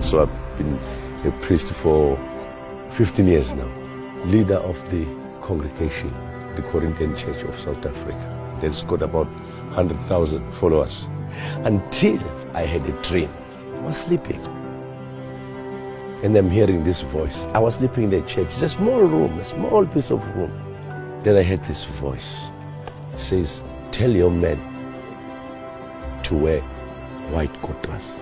So I've been a priest for 15 years now. Leader of the congregation, the Corinthian Church of South Africa. That's got about 100,000 followers. Until I had a dream. I was sleeping. And I'm hearing this voice. I was sleeping in the church. It's a small room, a small piece of room. Then I heard this voice. It says, tell your men to wear white kotras.